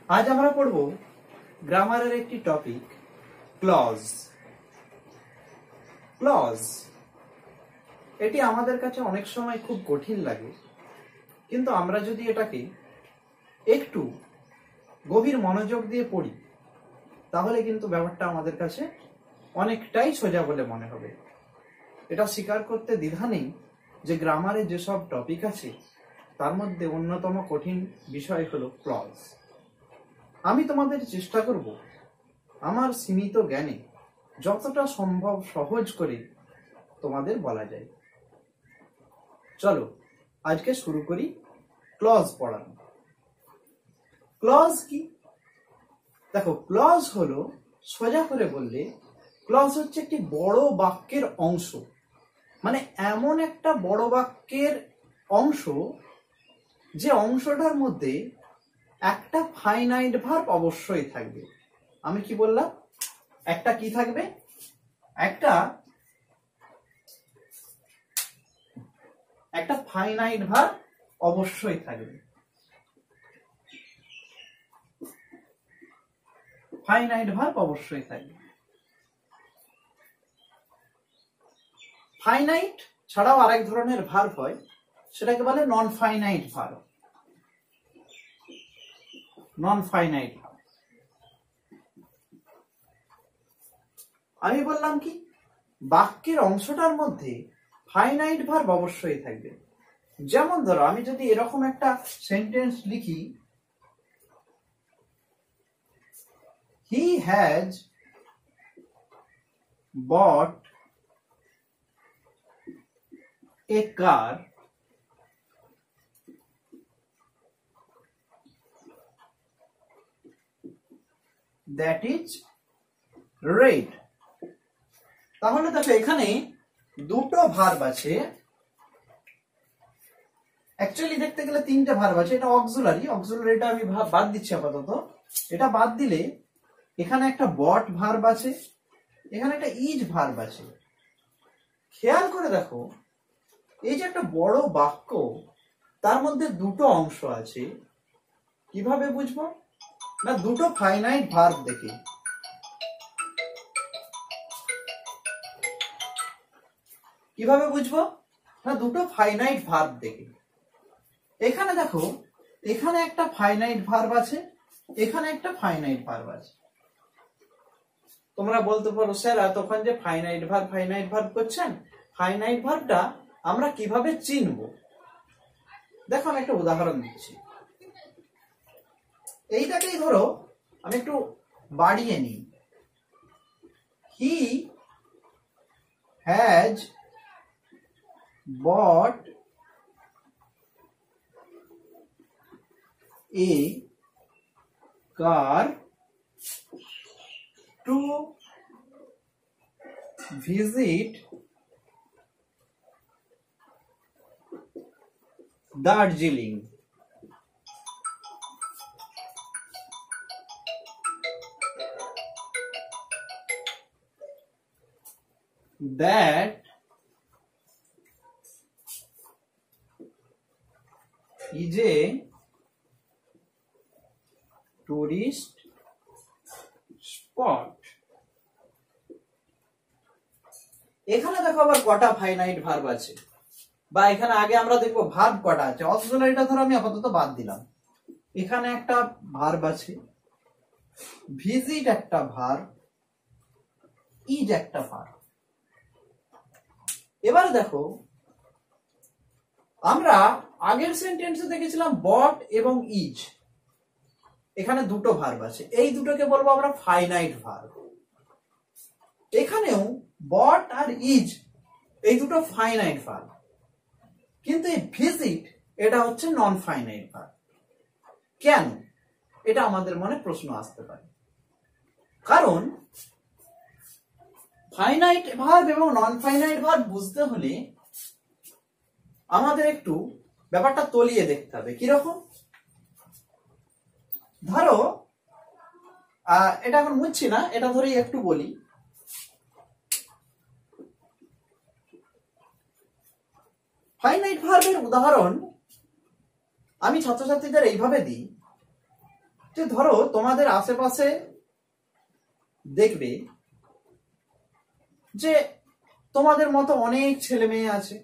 আজ আমরা পড়ব গ্রামারের একটি টপিক ক্লজ। ক্লজ এটি আমাদের কাছে অনেক সময় খুব কঠিন লাগে, কিন্তু আমরা যদি এটাকে একটু গভীর মনোযোগ দিয়ে পড়ি তাহলে কিন্তু ব্যাপারটা আমাদের কাছে অনেকটাই সোজা বলে মনে হবে। এটা স্বীকার করতে দ্বিধা নেই যে গ্রামারে যেসব টপিক আছে তার মধ্যে অন্যতম কঠিন বিষয় হলো ক্লজ। আমি তোমাদের চেষ্টা করব আমার সীমিত জ্ঞানে যতটা সম্ভব সহজ করে তোমাদের বলা যায়। চলো আজকে শুরু করি ক্লজ পড়ানো। ক্লজ কি? দেখো, ক্লজ হলো, সোজা করে বললে ক্লজ হচ্ছে একটি বড় বাক্যের অংশ, মানে এমন একটা বড় বাক্যের অংশ যে অংশটার মধ্যে একটা ফাইনাইট ভার্ব অবশ্যই থাকবে। আমি কি বললাম? একটা কি থাকবে? একটা ফাইনাইট ভার্ব অবশ্যই থাকবে। ফাইনাইট ভার্ব অবশ্যই থাকবে। ফাইনাইট ছাড়াও আরেক ধরনের ভার্ব হয়, সেটাকে বলে non finite verb. Non finite verb. আমি বললাম কি, বাক্যের অংশটার মধ্যে ফাইনাইট ভার্ব অবশ্যই থাকবে। যেমন ধরো, আমি যদি এরকম একটা সেন্টেন্স লিখি, he has bought a car that is red. তাহলে দেখো, এখানে দুটো ভার্ব আছে। অ্যাকচুয়ালি দেখতে গেলে তিনটে ভার্ব আছে। এটা অক্সিলারিটা আমি বাদ দিচ্ছি আপাতত। এটা বাদ দিলে এখানে একটা বট ভার্ব আছে, এখানে একটা ইজ ভার্ব আছে। খেয়াল করে দেখো, এই যে একটা বড় বাক্য, তার মধ্যে দুটো অংশ আছে। কিভাবে বুঝবো? না, দুটো ফাইনাইট ভার্ব দেখে। কিভাবে বুঝবো? না, দুটো ফাইনাইট ভার্ব দেখে। এখানে দেখো, এখানে একটা ফাইনাইট ভার্ব আছে, এখানে একটা ফাইনাইট ভার্ব আছে। তোমরা বলতে পারো, স্যার এতক্ষণ যে ফাইনাইট ভার্ব করছেন, ফাইনাইট ভার্বটা আমরা কিভাবে চিনব? দেখো, আমি একটা উদাহরণ দিচ্ছি। এইটাকেই ধরো আমি একটু বাড়িয়ে নিই। He has bought a car to visit Darjeeling. That is a tourist spot. এখানে দেখো আবার কটা ফাইনাইট ভার্ব আছে, বা এখানে আগে আমরা দেখবো ভার্ব কটা আছে। অক্সিলারিটা ধরো আমি আপাতত বাদ দিলাম। এখানে একটা ভার্ব আছে, ভিজিট একটা ভার্ব, ইজ একটা ভার্ব। এবারে দেখো, আমরা আগের সেন্টেন্সে দেখেছিলাম বট এবং ইজ, এখানে দুটো ভার্ব আছে। এই দুটোকে বলবো আমরা ফাইনাইট ভার্ব। এখানেও বট আর ইজ, এই দুটো ফাইনাইট ভার্ব, কিন্তু এই ভিজিট এটা হচ্ছে নন ফাইনাইট ভার্ব। কেন? এটা আমাদের মনে প্রশ্ন আসতে পারে। কারণ ফাইনাইট ভার্ব এবং নন ফাইনাইট ভার্ব বুঝতে হলে আমাদের একটু ব্যাপারটা তলিয়ে দেখতে হবে। কিরকম? ধরো, এটা এখন বুঝছি না, এটা ধরেই একটু বলি। ফাইনাইট ভার্বের উদাহরণ আমি ছাত্রছাত্রীদের এইভাবে দিই, যে ধরো তোমাদের আশেপাশে দেখবে যে তোমাদের মতো অনেক ছেলে মেয়ে আছে,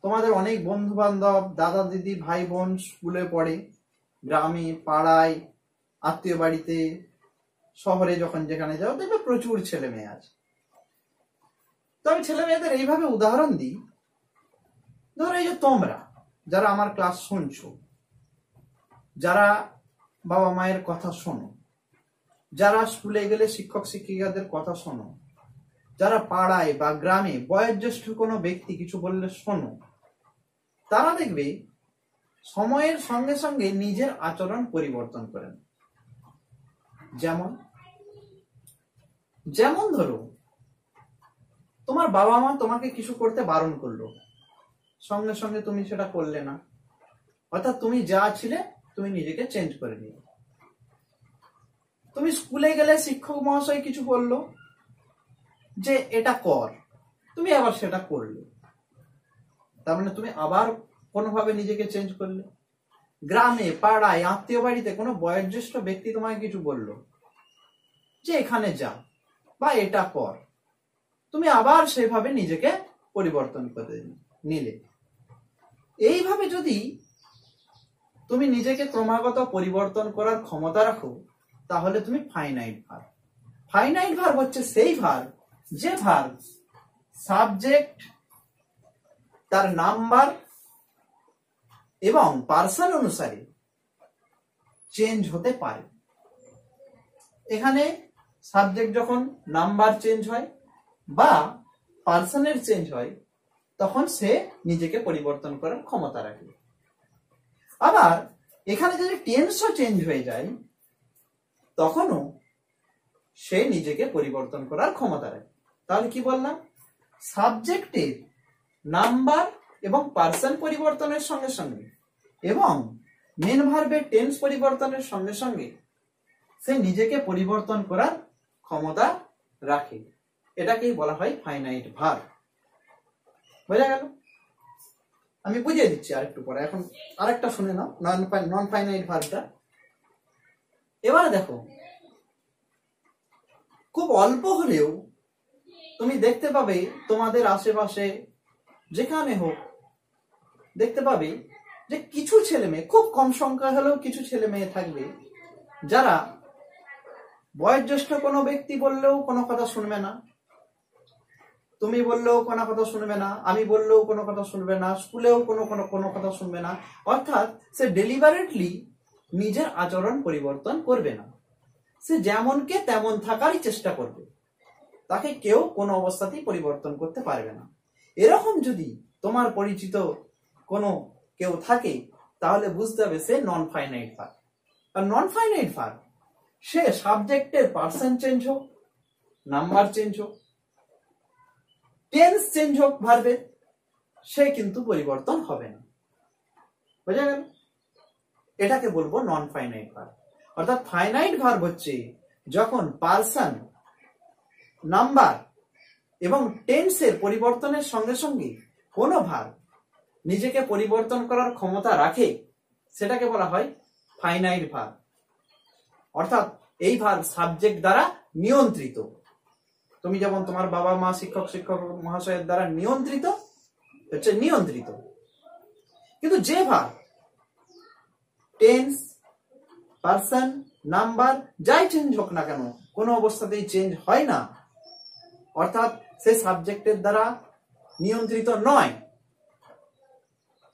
তোমাদের অনেক বন্ধু বান্ধব, দাদা দিদি ভাই বোন স্কুলে পড়ে, গ্রামে পাড়ায় আত্মীয় বাড়িতে শহরে যখন যেখানে যাও দেখবে প্রচুর ছেলে মেয়ে আছে। তো আমি ছেলে মেয়েদের এইভাবে উদাহরণ দিই, ধরো এই যে তোমরা যারা আমার ক্লাস শুনছো, যারা বাবা মায়ের কথা শোনো, যারা স্কুলে গেলে শিক্ষক শিক্ষিকাদের কথা শোনো, যারা পাড়ায় বা গ্রামে বয়োজ্যেষ্ঠ কোনো ব্যক্তি কিছু বললে শোনো, তারা দেখবে সময়ের সঙ্গে সঙ্গে নিজের আচরণ পরিবর্তন করেন। যেমন যেমন ধরো তোমার বাবা মা তোমাকে কিছু করতে বারণ করলো, সঙ্গে সঙ্গে তুমি সেটা করলে না, অর্থাৎ তুমি যা ছিলে তুমি নিজেকে চেঞ্জ করে নিলে। তুমি স্কুলে গেলে শিক্ষক মহাশয় কিছু বললো যে এটা কর, তুমি আবার সেটা করলে, তার মানে তুমি আবার কোনোভাবে নিজেকে চেঞ্জ করলে। গ্রামে পাড়ায় আত্মীয় বাড়িতে কোনো বয়োজ্যেষ্ঠ ব্যক্তি তোমাকে কিছু বললো যে এখানে যা বা এটা কর, তুমি আবার সেভাবে নিজেকে পরিবর্তন করে নিলে। এইভাবে যদি তুমি নিজেকে ক্রমাগত পরিবর্তন করার ক্ষমতা রাখো, তাহলে তুমি ফাইনাইট ভার্ব। ফাইনাইট ভার্ব হচ্ছে সেই ভার্ব যে ভার্ব সাবজেক্ট, তার নাম্বার এবং পার্সন অনুসারে চেঞ্জ হতে পারে। এখানে সাবজেক্ট যখন নাম্বার চেঞ্জ হয় বা পার্সনের চেঞ্জ হয়, তখন সে নিজেকে পরিবর্তন করার ক্ষমতা রাখে। আবার এখানে যদি টেন্সও চেঞ্জ হয়ে যায়, তখনও সে নিজেকে পরিবর্তন করার ক্ষমতা রাখে। তাহলে কি বললাম? সাবজেক্টের নাম্বার এবং পার্সন পরিবর্তনের সঙ্গে সঙ্গে এবং মেন ভার্বের টেন্স পরিবর্তনের সঙ্গে সঙ্গে সে নিজেকে পরিবর্তন করার ক্ষমতা রাখে। এটাকেই বলা হয় ফাইনাইট ভার্ব। বোঝা গেল? আমি বুঝিয়ে দিচ্ছি আরেকটু পরে, এখন আরেকটা শুনে নাও নন ফাইনাইট ভার্বটা। এবারে দেখো, খুব অল্প হলেও তুমি দেখতে পাবে তোমাদের আশেপাশে যেখানে হোক, দেখতে পাবে যে কিছু ছেলে মেয়ে, খুব কম সংখ্যা হলেও কিছু ছেলে মেয়ে থাকবে যারা বয়োজ্যেষ্ঠ কোনো ব্যক্তি বললেও কোনো কথা শুনবে না, তুমি বললেও কোনো কথা শুনবে না, আমি বললেও কোনো কথা শুনবে না, স্কুলেও কোনো কথা শুনবে না। অর্থাৎ সে ডেলিভারেটলি নিজের আচরণ পরিবর্তন করবে না, সে যেমনকে তেমন থাকারই চেষ্টা করবে, তাকে কেউ কোনো অবস্থাতেই পরিবর্তন করতে পারবে না। এরকম যদি তোমার পরিচিত কোনো কেউ থাকে, তাহলে বুঝতে হবে সে নন ফাইনাইট ভার্ব। আর নন ফাইনাইট ভার্ব সে সাবজেক্টের পার্সন চেঞ্জ হোক, নাম্বার চেঞ্জ হোক, টেন্স চেঞ্জ হোক ভার্বে, সে কিন্তু পরিবর্তন হবে না। বুঝা গেল? এটাকে বলবো নন ফাইনাইট ভার্ব। অর্থাৎ ফাইনাইট ভার্ব হচ্ছে যখন পার্সন, নাম্বার এবং টেন্সের পরিবর্তনের সঙ্গে সঙ্গে কোনো ভার্ব নিজেকে পরিবর্তন করার ক্ষমতা রাখে, সেটাকে বলা হয় ফাইনাইট ভার্ব। অর্থাৎ এই ভার্ব সাবজেক্ট দ্বারা নিয়ন্ত্রিত। তুমি যেমন তোমার বাবা মা শিক্ষক মহাশয়ের দ্বারা নিয়ন্ত্রিত, হচ্ছে নিয়ন্ত্রিত। কিন্তু যে ভার্ব টেন্স, পার্সন, নাম্বার যাই চেঞ্জ হোক না কেন, কোনো অবস্থাতেই চেঞ্জ হয় না, অর্থাৎ সে সাবজেক্টের দ্বারা নিয়ন্ত্রিত নয়,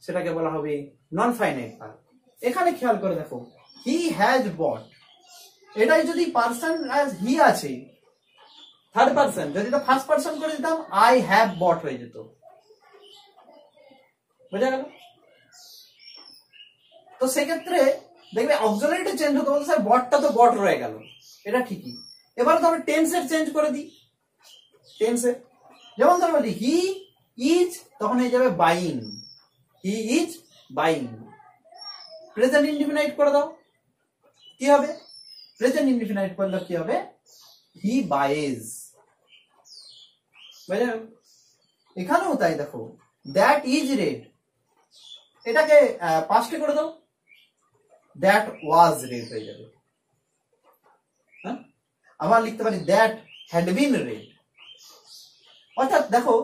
সেটাকে বলা হবে নন ফাইনাইট ভার্ব। এখানে খেয়াল করে দেখো, হি হ্যাজ বট, এটাই যদি পার্সন অ্যাজ হি আছে, থার্ড পার্সন, যদি তো ফার্স্ট পার্সন করে দিতাম আই হ্যাভ বট হয়ে যেত। বোঝা গেল? তো সেক্ষেত্রে দেখবে অক্সিলারিটা চেঞ্জ হতে বলতে, স্যার বটটা তো বট রয়ে গেল, এটা ঠিকই। এবার তো আমরা টেন্সের চেঞ্জ করে দিই। টেন্সের যেমন ধরো বলি হি ইজ, তখন হয়ে যাবে buying, he is buying. Present indefinite করে দাও, কি হবে? প্রেজেন্ট ইনডিফিনাইট করলে কি হবে? হি বাইজ। বুঝা গেল? এখানেও তাই দেখো, দ্যাট ইজ রেড, এটাকে পাস্টে করে দাও, দ্যাট ওয়াজ রেড হয়ে যাবে। হ্যাঁ, আবার লিখতে পারি দ্যাট হ্যাড বিন রেড। অর্থাৎ দেখো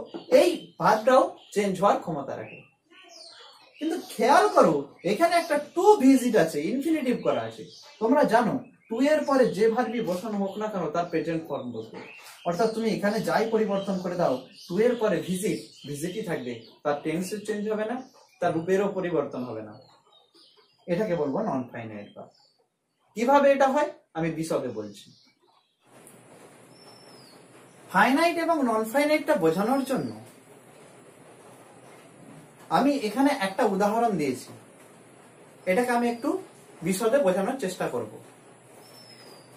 এই ভার্বটাও চেঞ্জ হওয়ার ক্ষমতা রাখে। কিন্তু খেয়াল করো এখানে একটা টু ভিজিট আছে, ইনফিনিটিভ করা আছে। তোমরা জানো টু এর পরে যে ভার্বই বসানো হোক না কেন তার প্রেজেন্ট ফর্ম বসবে। অর্থাৎ তুমি এখানে যাই পরিবর্তন করে দাও, টু এর পরে ভিজিটই থাকবে, তার টেন্সের চেঞ্জ হবে না, তার রূপেরও পরিবর্তন হবে না। এটাকে বলবো নন ফাইনাইট ভার্ব। কিভাবে এটা হয় আমি বিশদে বলছি। ফাইনাইট এবং নন ফাইনাইটটা বোঝানোর জন্য আমি এখানে একটা উদাহরণ দিয়েছি, এটাকে আমি একটু বিশদে বোঝানোর চেষ্টা করব।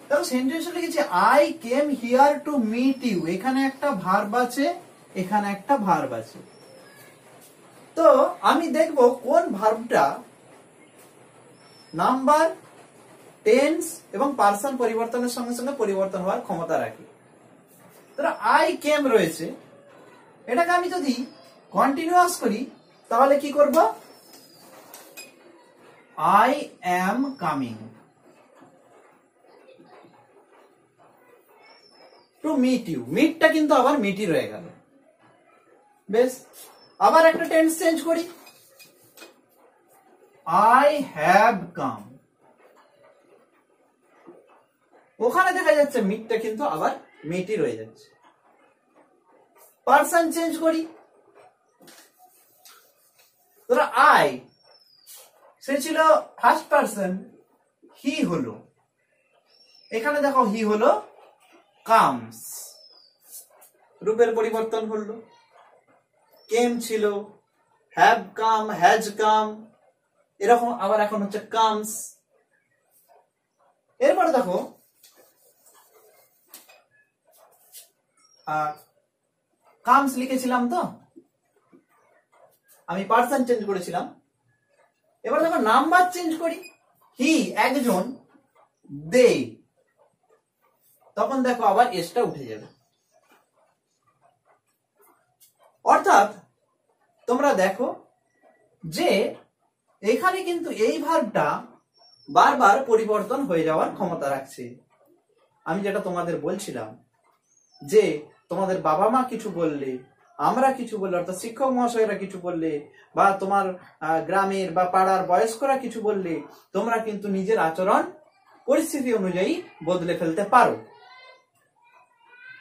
তাহলে সেন্টেন্সে লিখেছি I came here to meet you. এখানে একটা ভার্ব আছে, এখানে একটা ভার্ব আছে। তো আমি দেখব কোন ভার্বটা নাম্বার, টেন্স এবং পার্সন পরিবর্তনের সঙ্গে সঙ্গে পরিবর্তন হওয়ার ক্ষমতা রাখে। তাহলে আই কেম রয়েছে, এটাকে আমি যদি কন্টিনিউয়াস করি তাহলে কি করব? I am coming to meet you. মিটটা কিন্তু আবার মিটই রয়ে গেল। বেশ, আবার একটা টেন্স চেঞ্জ করি, আই হ্যাভ কাম। ওখানে দেখা যাচ্ছে মিটটা কিন্তু আবার মিটই রয়ে যাচ্ছে। পার্সন চেঞ্জ করি, ধরো আই, সে ছিল ফার্স্ট পার্সন, হি হলো, এখানে দেখো হি হলো কামস, রূপের পরিবর্তন হলো। কেম ছিল, হ্যাভ কাম, হ্যাজ কাম, এরকম আবার এখন হচ্ছে কামস। এরপরে দেখো কামস লিখেছিলাম, তো আমি পার্সন চেঞ্জ করেছিলাম। এবার দেখো নাম্বার চেঞ্জ করি, হি একজন, দে, তখন দেখো আবার এসটা উঠে যাবে। অর্থাৎ তোমরা দেখো যে এখানে কিন্তু এই ভার্বটা বারবার পরিবর্তন হয়ে যাওয়ার ক্ষমতা রাখছে। আমি যেটা তোমাদের বলছিলাম যে তোমাদের বাবা মা কিছু বললে, আমরা কিছু বললে, অর্থাৎ শিক্ষক মহাশয়রা কিছু বললে, বা তোমার গ্রামের বা পাড়ার বয়স্করা কিছু বললে, তোমরা কিন্তু নিজের আচরণ পরিস্থিতি অনুযায়ী বদলে ফেলতে পারো।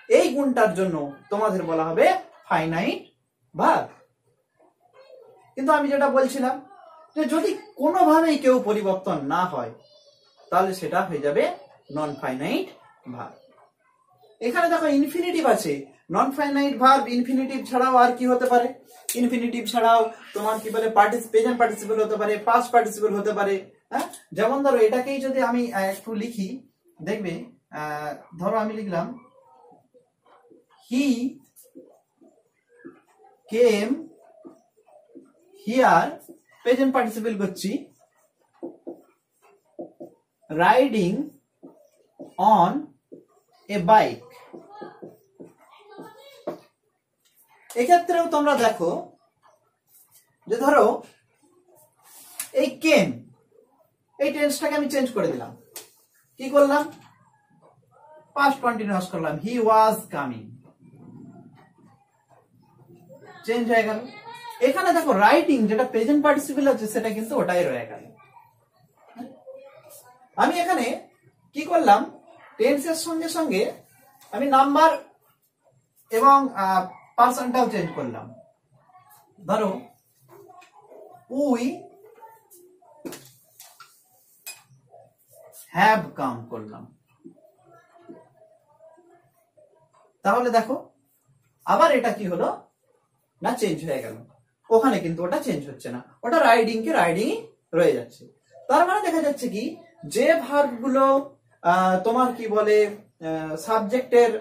এই গুণটার জন্য তোমাদের বলা হবে ফাইনাইট ভার্ব। কিন্তু আমি যেটা বলছিলাম যে যদি কোনোভাবেই কেউ পরিবর্তন না হয় তাহলে সেটা হয়ে যাবে নন ফাইনাইট ভার্ব। এখানে দেখো ইনফিনিটিভ আছে, নন ফাইনাইট ভার্ব ইনফিনিটিভ ছাড়াও আর কি হতে পারে? ইনফিনিটিভ ছাড়াও তোমার কি বলে প্রেজেন্ট পার্টিসিপল হতে পারে, পাস্ট পার্টিসিপল হতে পারে। হ্যাঁ, যেমন ধরো এটাকেই যদি আমি একটু লিখি, দেখবে ধরো আমি লিখলাম হি কেম হিয়ার, প্রেজেন্ট পার্টিসিপল করছি, রাইডিং অন এ বাইক। এক্ষেত্রেও তোমরা দেখো যে ধরো এই কেম, এই টেন্সটাকে আমি চেঞ্জ করে দিলাম। কি করলাম? পাস্ট কন্টিনিউয়াস করলাম, হি ওয়াজ কামিং, চেঞ্জ হয়ে গেল। এখানে দেখো রাইটিং, যেটা প্রেজেন্ট পার্টিসিপল আছে সেটা কিন্তু ওটাই রয়ে গেল। আমি এখানে কি করলাম? টেন্সের সঙ্গে সঙ্গে আমি নাম্বার এবং পার্সনটাও চেঞ্জ করলাম। ধরো উই হ্যাভ কাম করলাম। তাহলে দেখো আবার এটা কি হলো না, চেঞ্জ হয়ে গেল। ওখানে কিন্তু ওটা চেঞ্জ হচ্ছে না, ওটা রাইডিং কে রাইডিং রয়ে যাচ্ছে। তার মানে দেখা যাচ্ছে কি, যে ভার্বগুলো তোমার কি বলে সাবজেক্টের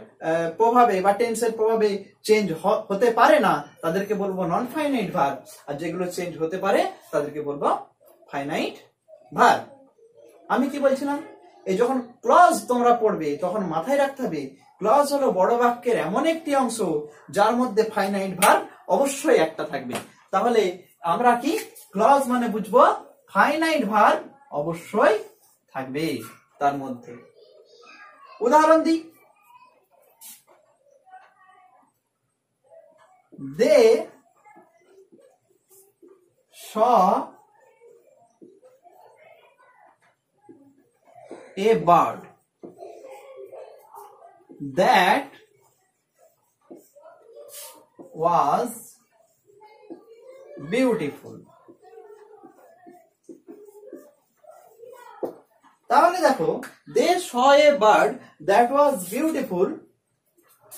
প্রভাবে বা টেন্সের প্রভাবে চেঞ্জ হতে পারে না তাদেরকে বলবো নন ফাইনাইট ভার্ব, আর যেগুলো চেঞ্জ হতে পারে তাদেরকে বলবো ফাইনাইট ভার্ব। আমি কি বলছিলাম, এই যখন ক্লজ তোমরা পড়বে তখন মাথায় রাখতে হবে ক্লজ হলো বড় বাক্যের এমন একটি অংশ যার মধ্যে ফাইনাইট ভার্ব অবশ্যই একটা থাকবে। তাহলে আমরা কি ক্লজ মানে বুঝবো ফাইনাইট ভার্ব অবশ্যই থাকবে তার মধ্যে। উদাহরণ দিই, দে saw a bird that was beautiful। তাহলে দেখো, দে saw a bird that was beautiful,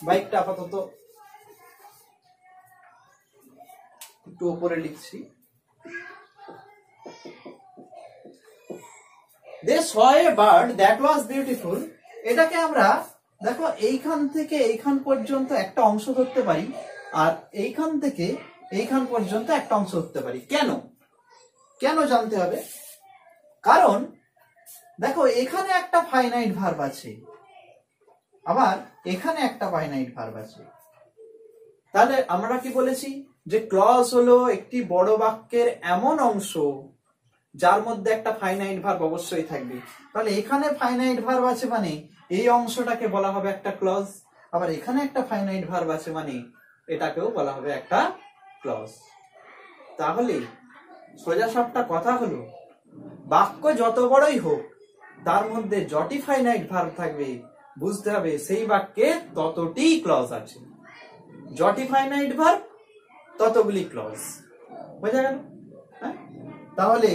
বাইকটা আপাতত একটু উপরে লিখছি, they saw a bird that was beautiful, এটাকে আমরা দেখো এইখান থেকে এইখান পর্যন্ত একটা অংশ ধরতে পারি, আর এইখান থেকে এইখান পর্যন্ত একটা অংশ ধরতে পারি। কেন কেন জানতে হবে, কারণ দেখো এখানে একটা ফাইনাইট ভার্ব আছে, আবার এখানে একটা ফাইনাইট ভার্ব আছে। তাহলে আমরা কি বলেছি যে ক্লজ হলো একটি বড় বাক্যের এমন অংশ যার মধ্যে একটা ফাইনাইট ভার্ব অবশ্যই থাকবে। তাহলে এখানে ফাইনাইট ভার্ব আছে মানে এই অংশটাকে বলা হবে একটা ক্লজ, আবার এখানে একটা ফাইনাইট ভার্ব আছে মানে এটাকেও বলা হবে একটা ক্লজ। তাহলে সোজা সাপটা কথা হলো, বাক্য যত বড়ই হোক তার মধ্যে যতটি ফাইনাইট ভার্ব থাকবে বুঝতে হবে সেই বাক্যে ততটি ক্লজ আছে। যতটি ফাইনাইট ভার্ব ততগুলি ক্লজ। বোঝা গেল? তাহলে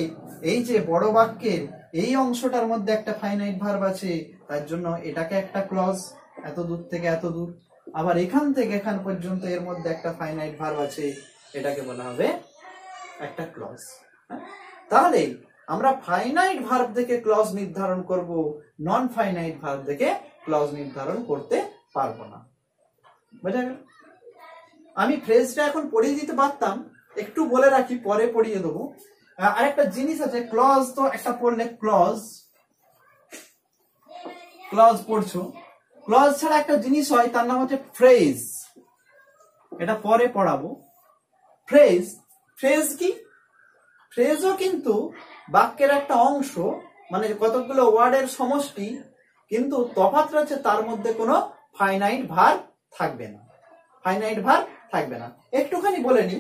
এই যে বড় বাক্যের এই অংশটার মধ্যে একটা ফাইনাইট ভার্ব আছে, তার জন্য এটাকে একটা ক্লজ, এত দূর থেকে এত দূর। আবার এখান থেকে এখান পর্যন্ত এর মধ্যে একটা ফাইনাইট ভার্ব আছে, এটাকে বলা হবে একটা ক্লজ। তাহলে আমরা ফাইনাইট ভার্ব থেকে ক্লজ নির্ধারণ করব, নন ফাইনাইট ভার্ব থেকে ক্লজ নির্ধারণ করতে পারবো না। বুঝা গেল? আমি ফ্রেজটা এখন পড়িয়ে দিতে পারতাম, একটু বলে রাখি, পরে পড়িয়ে দেবো। আরেকটা জিনিস আছে, ক্লজ তো একটা পড়লে ক্লজ পড়ছো, ক্লজ ছাড়া একটা জিনিস হয়, তার নাম হচ্ছে ফ্রেজ। এটা পরে পড়াবো। ফ্রেজ কি? ফ্রেজও কিন্তু বাক্যের একটা অংশ, মানে কতগুলো ওয়ার্ডের সমষ্টি, কিন্তু তফাৎ রয়েছে তার মধ্যে কোনো ফাইনাইট ভার্ব থাকবে না। ফাইনাইট ভার্ব থাকবে না। একটুখানি বলে নি,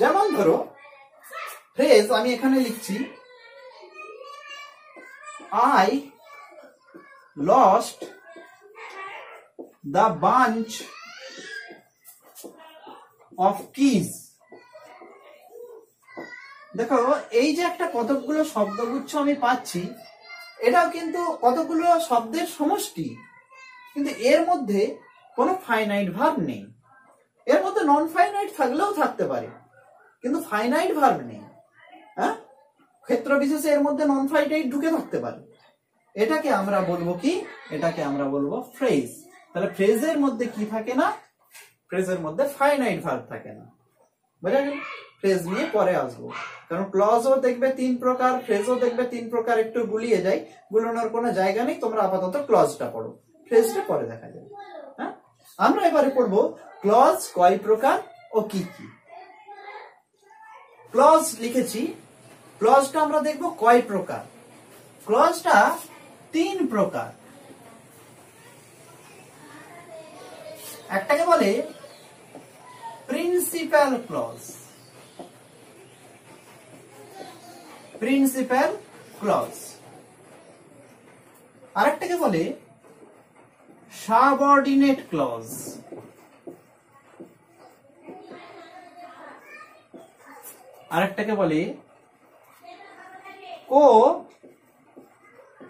যেমন ধরো ফ্রেজ আমি এখানে লিখছি, I lost the bunch of keys। দেখো এই যে একটা কতগুলো শব্দগুচ্ছ আমি পাচ্ছি, এটাও কিন্তু কতগুলো শব্দের সমষ্টি, কিন্তু এর মধ্যে কোনো ফাইনাইট ভার্ব নেই। এর মধ্যে নন ফাইনাইট থাকলেও থাকতে পারে, কিন্তু ফাইনাইট ভার্ব নেই। হ্যাঁ, ক্ষেত্র বিশেষে এর মধ্যে নন ফাইনাইট ঢুকে থাকতে পারে। এটাকে আমরা বলবো কি? এটাকে আমরা বলবো ফ্রেজ। তাহলে ফ্রেজের মধ্যে কি থাকে না? ফ্রেজের মধ্যে ফাইনাইট ভার্ব থাকে না। বুঝা গেল? ফ্রেজ নিয়ে পরে আসবো, কারণ ক্লজও দেখবে 3 প্রকার, ফ্রেজও দেখবে 3 প্রকার। একটু গুলিয়ে যাই, গুলোনোর কোনো জায়গা নেই, তোমরা আপাতত ক্লজটা পড়ো, ফ্রেজটা পরে দেখা যাবে। হ্যাঁ, আমরা এবারে পড়বো ক্লজ কয় প্রকার ও কি কি। ক্লজ লিখেছি, ক্লজটা আমরা দেখবো কয় প্রকার। ক্লজটা 3 প্রকার। একটাকে বলে প্রিন্সিপাল ক্লজ, প্রিন্সিপাল ক্লজ। আরেকটাকে বলে সাবঅর্ডিনেট ক্লজ, আরেকটাকে বলে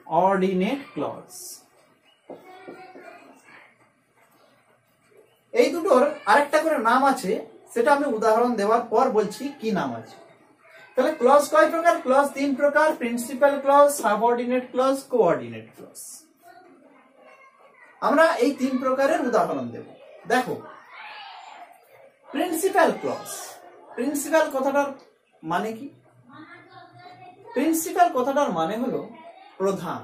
কোঅর্ডিনেট ক্লজ। এই দুটোর আরেকটা করে নাম আছে, সেটা আমি উদাহরণ দেওয়ার পর বলছি কি নাম আছে। তাহলে ক্লজ কয় প্রকার? ক্লজ 3 প্রকার, principal clause, subordinate clause, coordinate clause. আমরা এই 3 প্রকারের উদাহরণ দেব। দেখো, প্রিন্সিপাল ক্লজ। প্রিন্সিপাল কথাটার মানে কি? প্রিন্সিপাল কথাটার মানে হলো প্রধান।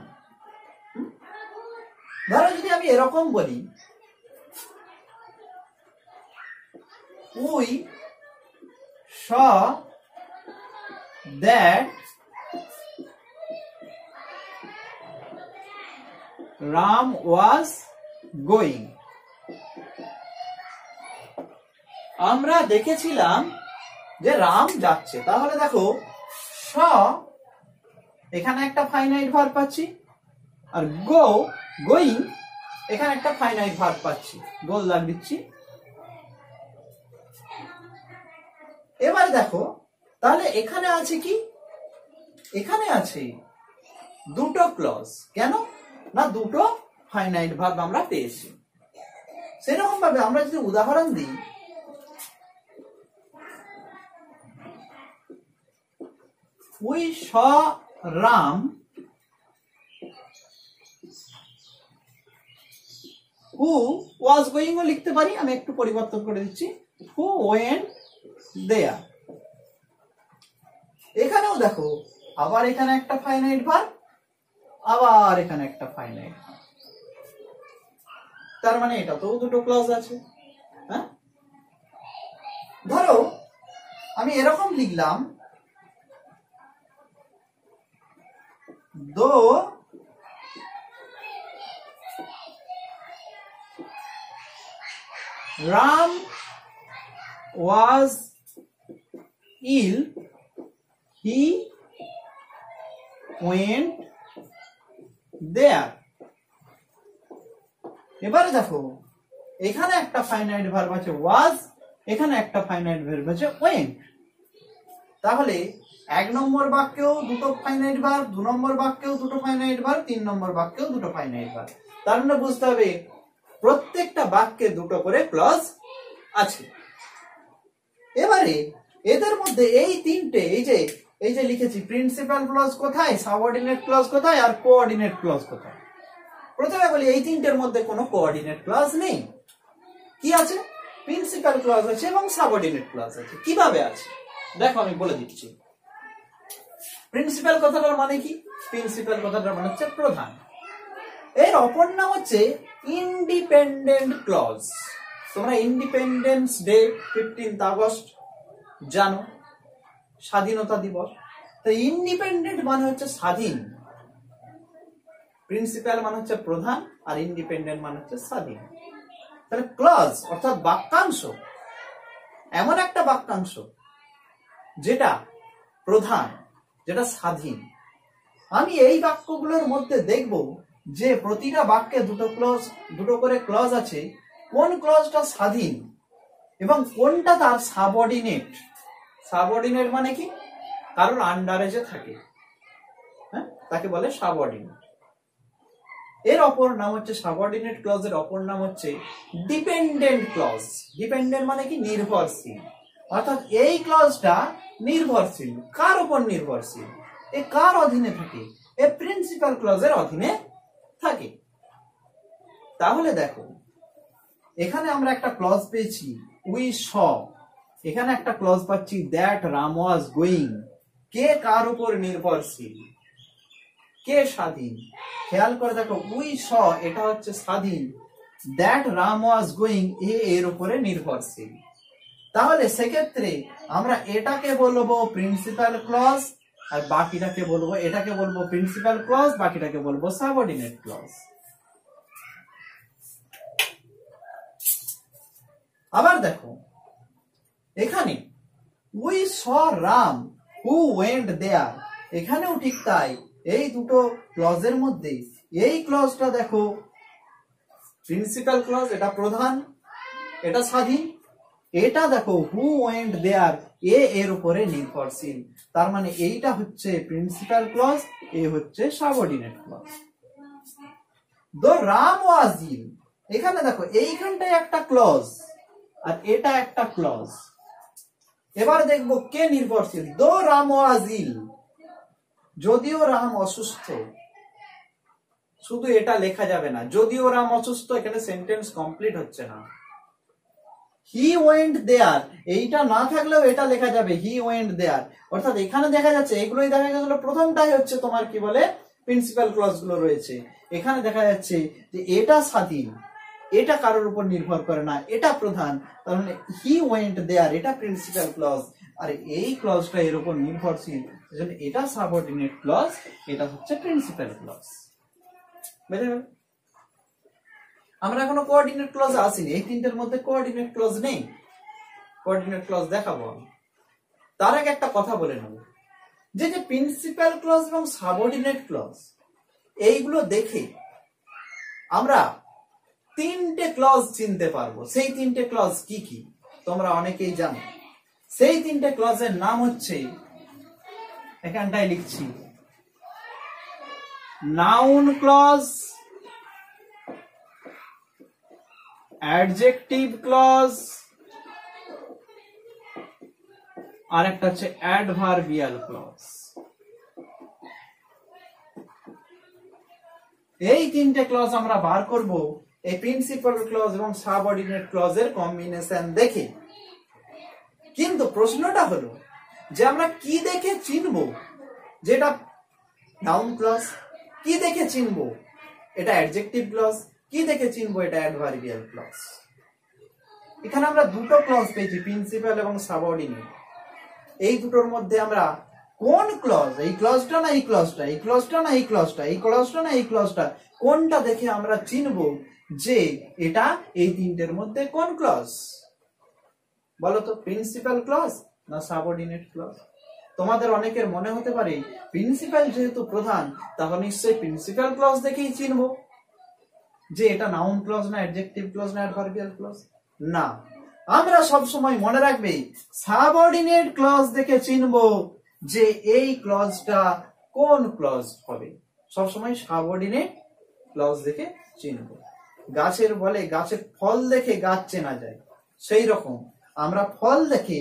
ধরো যদি আমি এরকম বলি, we saw that Ram was going. আমরা দেখেছিলাম যে রাম যাচ্ছে, তাহলে দেখো স এখানে একটা ফাইনাইট ভার্ব পাচ্ছি, আর গোয়িং এখানে একটা ফাইনাইট ভার্ব পাচ্ছি, গোল দাগ দিচ্ছি। এবারে দেখো তাহলে এখানে আছে কি, এখানে আছে দুটো ক্লজ। কেন না, দুটো ফাইনাইট ভার্ব আমরা পেয়েছি। সেরকম ভাবে আমরা যদি উদাহরণ দিই, we saw Ram who was going ও লিখতে পারি, আমি একটু পরিবর্তন করে দিচ্ছি, who went there। এখানেও দেখো আবার এখানে একটা ফাইনাইট ভার্ব, আবার এখানে একটা ফাইনাইট ভার্ব, তার মানে এটাতেও দুটো ক্লজ আছে। হ্যাঁ, ধরো আমি এরকম লিখলাম, though Ram was ill, he went there। এবারে দেখো এখানে একটা ফাইনাইট ভার্ব আছে was, এখানে একটা ফাইনাইট ভার্ব আছে went। তাহলে 1 নম্বর বাক্যেও দুটো ফাইনাইট ভার্ব, 2 নম্বর বাক্যেও দুটো ফাইনাইট ভার্ব, 3 নম্বর বাক্যেও দুটো ফাইনাইট ভার্ব। তার মানে বুঝতে হবে প্রত্যেকটা বাক্যে দুটো করে ক্লজ আছে। এবারে এদের মধ্যে এই তিনটে, এই যে লিখেছি প্রিন্সিপাল ক্লজ কোথায়, সাবঅর্ডিনেট ক্লজ কোথায়, আর কোঅর্ডিনেট ক্লজ কোথায়। প্রথমে বলি এই তিনটের মধ্যে কোনো কোঅর্ডিনেট ক্লজ নেই। কি আছে, প্রিন্সিপাল ক্লজ আছে এবং সাবঅর্ডিনেট ক্লজ আছে। কিভাবে আছে দেখো আমি বলে দিচ্ছি। প্রিন্সিপাল কথাটার মানে কি, প্রিন্সিপাল কথাটার মানে হচ্ছে প্রধান। এর অপর নাম হচ্ছে ইন্ডিপেন্ডেন্ট ক্লজ। তোমরা ইন্ডিপেন্ডেন্স ডে 15 আগস্ট জানো, স্বাধীনতা দিবস। তো ইন্ডিপেন্ডেন্ট মানে হচ্ছে স্বাধীন, প্রিন্সিপাল মানে হচ্ছে প্রধান, আর ইন্ডিপেন্ডেন্ট মানে হচ্ছে স্বাধীন। তাহলে ক্লজ অর্থাৎ বাক্যাংশ, এমন একটা বাক্যাংশ যেটা প্রধান, যেটা স্বাধীন। আমি এই বাক্যগুলোর মধ্যে দেখব যে প্রতিটা বাক্যে দুটো করে ক্লজ আছে, কোন ক্লজটা স্বাধীন এবং কোনটা তার সাবঅর্ডিনেট। সাবঅর্ডিনেট মানে কি, কারোর আন্ডারে যে থাকে, হ্যাঁ, তাকে বলে সাবঅর্ডিনেট। এর অপর নাম হচ্ছে, সাবঅর্ডিনেট ক্লজের অপর নাম হচ্ছে ডিপেন্ডেন্ট ক্লজ। ডিপেন্ডেন্ট মানে কি, নির্ভরশীল। অর্থাৎ এই ক্লজটা নির্ভরশীল। কার উপর নির্ভরশীল, এ কার অধীনে থাকে, এ প্রিন্সিপাল ক্লজের অধীনে থাকে। তাহলে দেখো এখানে আমরা একটা ক্লজ পেয়েছি উই স, এখানে একটা ক্লজ পাচ্ছি দ্যাট রাম ওয়াজ গোয়িং। কে কার উপর নির্ভরশীল, কে স্বাধীন। খেয়াল করে দেখো উই স এটা হচ্ছে স্বাধীন, দ্যাট রাম ওয়াজ গোয়িং এর উপরে নির্ভরশীল। তাহলে সেক্ষেত্রে আমরা এটাকে বলবো প্রিন্সিপাল ক্লজ, আর বাকিটাকে বলবো, এটাকে বলবো প্রিন্সিপাল ক্লজ, বাকিটাকে বলবো সাবঅর্ডিনেট ক্লজ। আবার দেখো এখানে we saw Ram who went there, এখানেও ঠিক তাই। এই দুটো ক্লজের মধ্যে এই ক্লজটা দেখো প্রিন্সিপাল ক্লজ, এটা প্রধান, এটা স্বাধীন। এটা দেখো হু ওয়েন্ট দেয়ার, এর উপরে নির্ভরশীল। তার মানে এইটা হচ্ছে প্রিন্সিপাল ক্লজ, এ হচ্ছে সাবঅর্ডিনেট ক্লজ। দো রাম ওয়াজ ইল, এখানে দেখো এইখানটায় একটা ক্লজ আর এটা একটা ক্লজ। এবার দেখবো কে নির্ভরশীল, দো রাম ওয়াজ ইল, যদিও রাম অসুস্থ। শুধু এটা লেখা যাবে না, যদিও রাম অসুস্থ, এখানে সেন্টেন্স কমপ্লিট হচ্ছে না। হি ওয়েন্ট দেয়ার, এইটা না থাকলেও এটা লেখা যাবে, হি ওয়েন্ট দেয়ার। অর্থাৎ এখানে দেখা যাচ্ছে, এগুলোই দেখা গেল প্রথমটাই হচ্ছে তোমার কি বলে প্রিন্সিপাল ক্লজ গুলো রয়েছে। এখানে দেখা যাচ্ছে যে এটা স্বাধীন, এটা কারোর উপর নির্ভর করে না, এটা প্রধান। তার মানে হি ওয়েন্ট দেয়ার এটা প্রিন্সিপাল ক্লজ, আর এই ক্লজটা এর উপর নির্ভরশীল, সেজন্য এটা সাবঅর্ডিনেট ক্লজ, এটা হচ্ছে প্রিন্সিপাল ক্লজ। বুঝে গেল? আমরা এখনো কোঅর্ডিনেট ক্লজে আসিনি, এই তিনটের মধ্যে কোঅর্ডিনেট ক্লজ নেই। কোঅর্ডিনেট ক্লজ দেখাবো আমি। তার আগে একটা কথা বলে নেব, যে যে প্রিন্সিপাল ক্লজ এবং সাবঅর্ডিনেট ক্লজ এইগুলো দেখে আমরা তিনটে ক্লজ চিনতে পারবো। সেই তিনটে ক্লজ কি কি তোমরা অনেকেই জানো। সেই তিনটে ক্লজের নাম হচ্ছে, এখানটায় লিখছি, নাউন ক্লজ, অ্যাডজেক্টিভ ক্লজ, আর একটা হচ্ছে অ্যাডভার্বিয়াল ক্লজ। এই তিনটে ক্লজ আমরা বার করব এই প্রিন্সিপাল ক্লজ এবং সাবঅর্ডিনেট ক্লজের কম্বিনেশন দেখে। কিন্তু প্রশ্নটা হলো যে আমরা কি দেখে চিনবো যেটা নাউন ক্লজ, কি দেখে চিনবো এটা অ্যাডজেক্টিভ ক্লজ, কি দেখে চিনবো এটা অ্যাডভার্বিয়াল ক্লজ। এখানে আমরা দুটো ক্লজ পেয়েছি, প্রিন্সিপাল এবং সাবঅর্ডিনেট। এই দুটোর মধ্যে আমরা কোন ক্লজ, এই ক্লজটা না এই ক্লজটা, এই ক্লজটা না এই ক্লজটা, এই ক্লজটা না এই ক্লজটা, কোনটা দেখে আমরা চিনবো যে এটা এই তিনটের মধ্যে কোন ক্লজ? বলতো, প্রিন্সিপাল ক্লজ না সাবঅর্ডিনেট ক্লজ? তোমাদের অনেকের মনে হতে পারে প্রিন্সিপাল যেহেতু প্রধান, তাহলে নিশ্চয়ই প্রিন্সিপাল ক্লজ দেখেই চিনবো যে এটা নাউন ক্লজ না অ্যাডজেক্টিভ ক্লজ না অ্যাডভার্বিয়াল ক্লজ। না, আমরা সব সময় মনে রাখবে সাবঅর্ডিনেট ক্লজ দেখে চিনবো যে এই ক্লজটা কোন ক্লজ হবে। সব সময় সাবঅর্ডিনেট ক্লজ দেখে চিনবো। গাছের বলে গাছের ফল দেখে গাছ চেনা যায়, সেই রকম আমরা ফল দেখে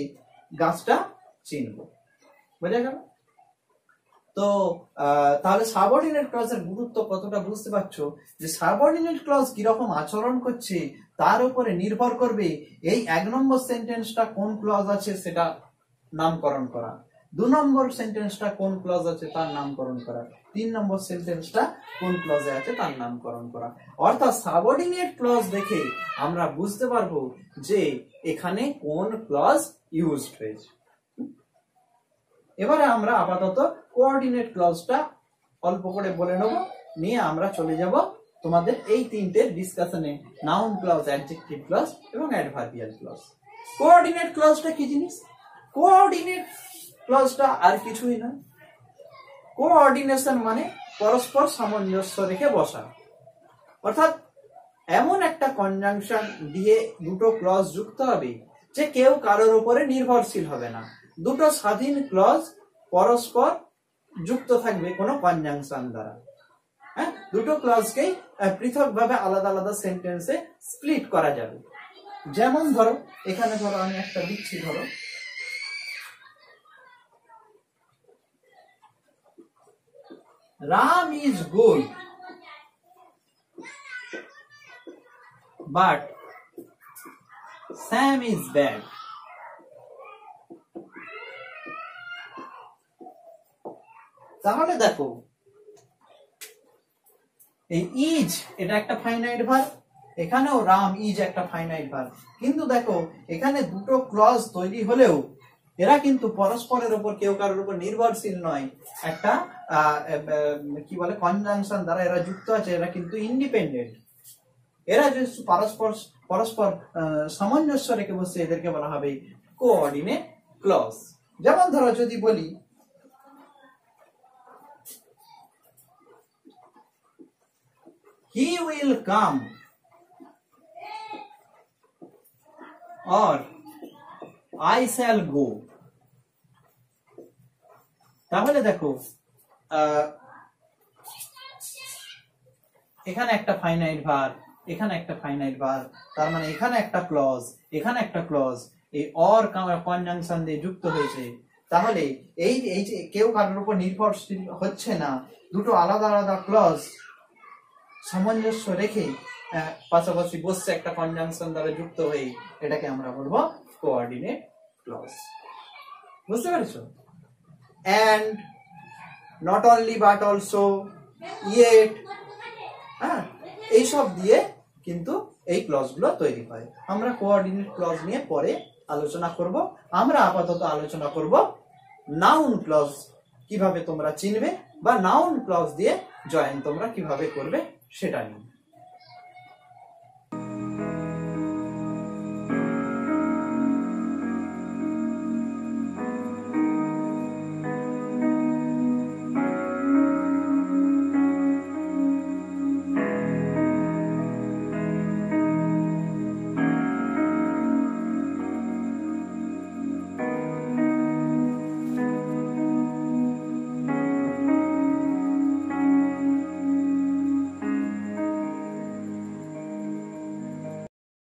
গাছটা চিনবো। বোঝা গেল? তো তাহলে সাবঅর্ডিনেট ক্লজের গুরুত্ব কতটা বুঝতে পারছো, যে সাবঅর্ডিনেট ক্লজ কিরকম আচরণ করছে তার উপরে নির্ভর করবে এই 1 নম্বর সেন্টেন্সটা কোন ক্লজ আছে সেটা নামকরণ করা, 2 নম্বর সেন্টেন্সটা কোন ক্লজ আছে তার নামকরণ করা, 3 নম্বর সেন্টেন্সটা কোন ক্লজে আছে তার নামকরণ করা। অর্থাৎ সাবঅর্ডিনেট ক্লজ দেখে আমরা বুঝতে পারবো যে এখানে কোন ক্লজ ইউজড হয়েছে। এবারে আমরা আপাতত কোঅর্ডিনেট ক্লজটা অল্প করে বলে নেব, নিয়ে আমরা চলে যাব তোমাদের এই তিনটে ডিসকাশনে, নাউন ক্লজ, অ্যাডজেক্টিভ ক্লজ এবং অ্যাডভার্বিয়াল ক্লজ। কোঅর্ডিনেট ক্লজটা কি জিনিস? কোঅর্ডিনেট ক্লজটা আর কিছুই না, কোঅর্ডিনেশন মানে পরস্পর সামঞ্জস্য রেখে বসা। অর্থাৎ এমন একটা কনজাংশন দিয়ে দুটো ক্লজ যুক্ত হবে যে কেউ কারোর উপরে নির্ভরশীল হবে না। দুটো স্বাধীন ক্লজ পরস্পর যুক্ত থাকবে কোনো কনজাংশন দ্বারা। হ্যাঁ, দুটো ক্লজকেই পৃথকভাবে আলাদা আলাদা সেন্টেন্সে স্প্লিট করা যাবে। যেমন ধরো, এখানে ধরো আমি একটা লিখছি, ধরো Ram is good but Sam is bad. তাহলে দেখো, এই ইজ এটা একটা ফাইনাইট ভার্ব, এখানেও রাম ইজ একটা ফাইনাইট ভার্ব। কিন্তু দেখো এখানে দুটো ক্লজ তৈরি হলেও এরা কিন্তু পরস্পরের উপর কেউ কারোর উপর নির্ভরশীল নয়। একটা কি বলে কনজাংশন দ্বারা এরা যুক্ত আছে, এরা কিন্তু ইন্ডিপেন্ডেন্ট। এরা যে পরস্পর সামঞ্জস্য রেখে বসে, এদেরকে বলা হবে কোঅর্ডিনেট ক্লজ। যেমন ধরো যদি বলি he will come or I shall go, তাহলে দেখো এখানে একটা ফাইনাইট ভার্ব, এখানে একটা ফাইনাইট ভার্ব, তার মানে এখানে একটা ক্লজ, এখানে একটা ক্লজ, এই অর কনজাংশন দিয়ে যুক্ত হয়েছে। তাহলে এই যে কেউ কারোর উপর নির্ভরশীল হচ্ছে না, দুটো আলাদা আলাদা ক্লজ সামঞ্জস্য রেখে পাশাপাশি বসছে একটা কনজাংশন দ্বারা যুক্ত হয়ে, এটাকে আমরা বলবো কোঅর্ডিনেট ক্লজ। বুঝতে পেরেছো? and not only but also, yet, হ্যাঁ, এইসব দিয়ে কিন্তু এই ক্লজ গুলো তৈরি হয়। আমরা কোঅর্ডিনেট ক্লজ নিয়ে পরে আলোচনা করব। আমরা আপাতত আলোচনা করব নাউন ক্লজ কিভাবে তোমরা চিনবে, বা নাউন ক্লজ দিয়ে জয়েন তোমরা কিভাবে করবে সেটা নিয়ে।